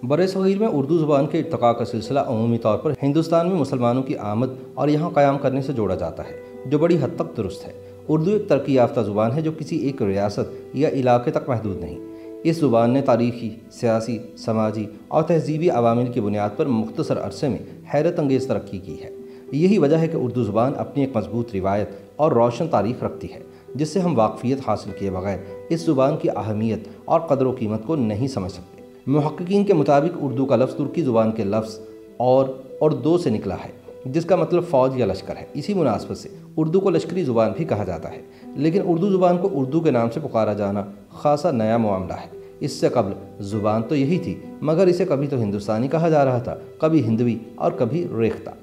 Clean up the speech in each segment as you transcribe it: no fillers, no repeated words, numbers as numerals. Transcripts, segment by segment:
बरसग़ीर में उर्दू ज़ुबान के इर्तिक़ा का सिलसिला अमूमी तौर पर हिंदुस्तान में मुसलमानों की आमद और यहाँ क़याम करने से जोड़ा जाता है, जो बड़ी हद तक दुरुस्त है। उर्दू एक तरक्की याफ्ता ज़ुबान है जो किसी एक रियासत या इलाके तक महदूद नहीं। इस ज़ुबान ने तारीख़ी, सियासी, समाजी और तहज़ीबी अवामिल की बुनियाद पर मुख्तसर अरसे में हैरत अंगेज़ तरक्की की है। यही वजह है कि उर्दू ज़ुबान अपनी एक मजबूत रिवायत और रोशन तारीख़ रखती है, जिससे हम वाक़फ़ियत हासिल किए बगैर इस ज़ुबान की अहमियत और क़द्र व कीमत को नहीं समझ सकते। मुहक्किकीन के मुताबिक उर्दू का लफ्ज़ तुर्की ज़ुबान के लफ्ज़ और दो से निकला है, जिसका मतलब फ़ौज या लश्कर है। इसी मुनासबत से उर्दू को लश्करी ज़ुबान भी कहा जाता है, लेकिन उर्दू ज़ुबान को उर्दू के नाम से पुकारा जाना ख़ासा नया मामला है। इससे कबल ज़ुबान तो यही थी, मगर इसे कभी तो हिंदुस्तानी कहा जा रहा था, कभी हिंदवी और कभी रेख्ता।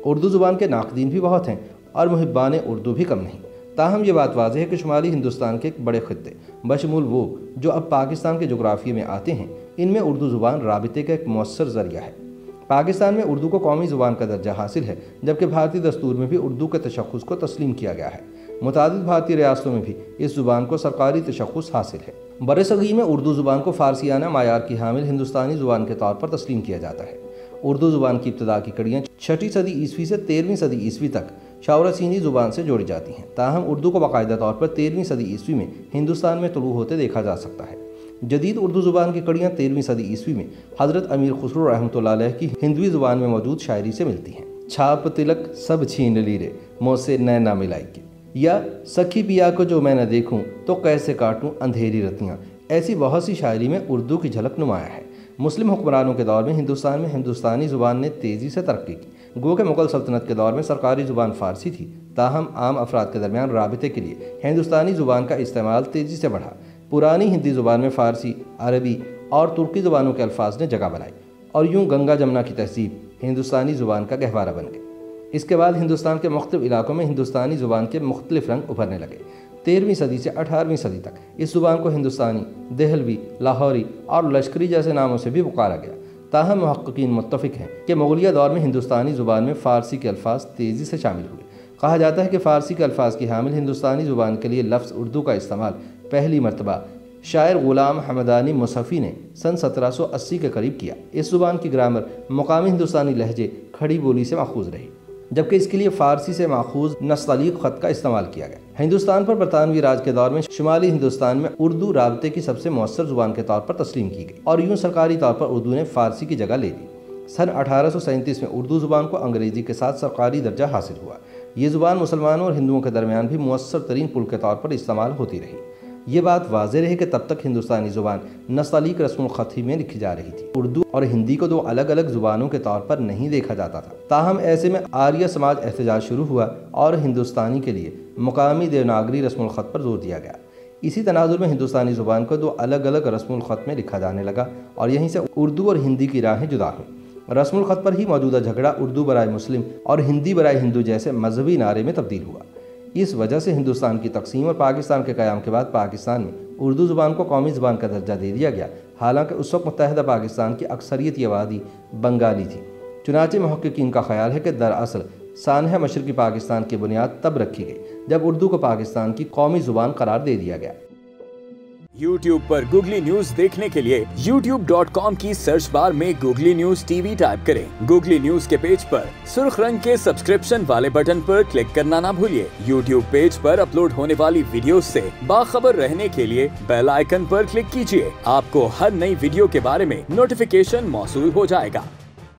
उर्दू ज़ुबान के नाक़दीन भी बहुत हैं और मुहिब्बान उर्दू भी कम नहीं। ताहम ये बात वाज़ेह है कि शुमाली हिंदुस्तान के बड़े ख़ित्ते बशमूल वो जो अब पाकिस्तान के जोग्राफ़िए में आते हैं, इनमें उर्दू ज़ुबान राबिते का एक मौसर ज़रिया है। पाकिस्तान में उर्दू को कौमी ज़ुबान का दर्जा हासिल है, जबकि भारतीय दस्तूर में भी उर्दू के तशख़्ख़ुस को तस्लीम किया गया है। मुतादिद भारतीय रियासतों में भी इस ज़ुबान को सरकारी तशख़्ख़ुस हासिल है। बरसग़ीर में उर्दू ज़ुबान को फ़ारसियाना मायार की हामिल हिंदुस्तानी ज़ुबान के तौर पर तस्लीम किया जाता है। उर्दू ज़ुबान की इब्तिदा की कड़ियाँ 6वीं सदी ईस्वी से 13वीं सदी ईस्वी तक शावरसीनी ज़ुबान से जोड़ी जाती हैं। ताहम उर्दू को बाकायदा तौर पर 13वीं सदी ईस्वी में हिंदुस्तान में तुलू होते देखा जा सकता है। जदीद उर्दू ज़ुबान की कड़ियाँ 13वीं सदी ईस्वी में हज़रत अमीर खुसरो रहमतुल्लाह अलैह की हिंदवी ज़ुबान में मौजूद शायरी से मिलती हैं। छाप तिलक सब छीन ली रे मोसे नैना मिलाई के, या सखी पिया को जो मैं न देखूं तो कैसे काटूं अंधेरी रतियाँ। ऐसी बहुत सी शायरी में उर्दू की झलक नुमाया है। मुस्लिम हुक्मरानों के दौर में हिंदुस्तान में हिंदुस्तानी ज़ुबान ने तेज़ी से तरक्की की। गो के मुग़ल सल्तनत के दौर में सरकारी ज़ुबान फ़ारसी थी, ताहम आम अफराद के दरमियान राबिते के लिए हिंदुस्तानी ज़ुबान का इस्तेमाल तेज़ी से बढ़ा। पुरानी हिंदी ज़ुबान में फ़ारसी, अरबी और तुर्की ज़ुबानों के अल्फाज ने जगह बनाई और यूँ गंगा जमुना की तहज़ीब हिंदुस्तानी ज़ुबान का गहवारा बन गई। इसके बाद हिंदुस्तान के मुख्तलिफ़ इलाकों में हिंदुस्तानी ज़ुबान के मुख्तलिफ़ रंग उभरने लगे। 13वीं सदी से 18वीं सदी तक इस ज़ुबान को हिंदुस्तानी, देहलवी, लाहौरी और लश्करी जैसे नामों से भी पुकारा गया। ताहम मुहक्किकीन मुत्तफ़िक़ हैं कि मुग़लिया दौर में हिंदुस्तानी ज़ुबान में फ़ारसी के अल्फाज तेज़ी से शामिल हुए। कहा जाता है कि फ़ारसी के अल्फाज की हामिल हिंदुस्तानी ज़ुबान के लिए लफ्ज़ उर्दू का इस्तेमाल पहली मरतबा शायर ग़ुलाम हमदानी मुसफ़ी ने सन 1780 के करीब किया। इस ज़ुबान की ग्रामर मुकामी हिंदुस्तानी लहजे खड़ी बोली से माखूज़ रही, जबकि इसके लिए फ़ारसी से माखूज़ नस्तलीक़ ख़त का इस्तेमाल किया गया। हिंदुस्तान पर बरतानवी राज के दौर में शुमाली हिंदुस्तान में उर्दू राबते की सबसे मौसर ज़ुबान के तौर पर तस्लीम की गई और यूँ सरकारी तौर पर उर्दू ने फ़ारसी की जगह ले ली। सन 1837 में उर्दू ज़ुबान को अंग्रेज़ी के साथ सरकारी दर्जा हासिल हुआ। ये ज़ुबान मुसलमानों और हिंदुओं के दरमियान भी मुअस्सर तरीन पुल के तौर पर इस्तेमाल होती रही। ये बात वाज़ेह रही कि तब तक हिंदुस्तानी ज़ुबान नस्तलीक़ रस्मुल ख़त ही में लिखी जा रही थी। उर्दू और हिंदी को दो अलग अलग ज़ुबानों के तौर पर नहीं देखा जाता था। ताहम ऐसे में आर्य समाज एहतजाज शुरू हुआ और हिंदुस्तानी के लिए मुकामी देवनागरी रस्मुल ख़त पर जोर दिया गया। इसी तनाजुर में हिंदुस्तानी ज़ुबान को दो अलग अलग रस्मुल ख़त में लिखा जाने लगा और यहीं से उर्दू और हिंदी की राहें जुदा हुईं। रस्मुल ख़त पर ही मौजूदा झगड़ा उर्दू बराए मुस्लिम और हिंदी बराए हिंदू जैसे मजहबी नारे में तब्दील हुआ। इस वजह से हिंदुस्तान की तकसीम और पाकिस्तान के क़याम के बाद पाकिस्तान में उर्दू ज़ुबान को कौमी ज़ुबान का दर्जा दे दिया गया। हालांकि उस वक्त मुत्तहदा पाकिस्तान की अक्सरियत आबादी बंगाली थी। चुनांचे मुहक्किकीन का ख्याल है कि दरअसल सानह मशरक़ी पाकिस्तान की बुनियाद तब रखी गई जब उर्दू को पाकिस्तान की कौमी ज़ुबान करार दे दिया गया। YouTube पर गूगली न्यूज देखने के लिए youtube.com की सर्च बार में गूगली न्यूज टीवी टाइप करें। गूगली न्यूज के पेज पर सुर्ख रंग के सब्सक्रिप्शन वाले बटन पर क्लिक करना ना भूलिए। YouTube पेज पर अपलोड होने वाली वीडियोस से बाखबर रहने के लिए बेल आइकन पर क्लिक कीजिए। आपको हर नई वीडियो के बारे में नोटिफिकेशन मौसूल हो जाएगा।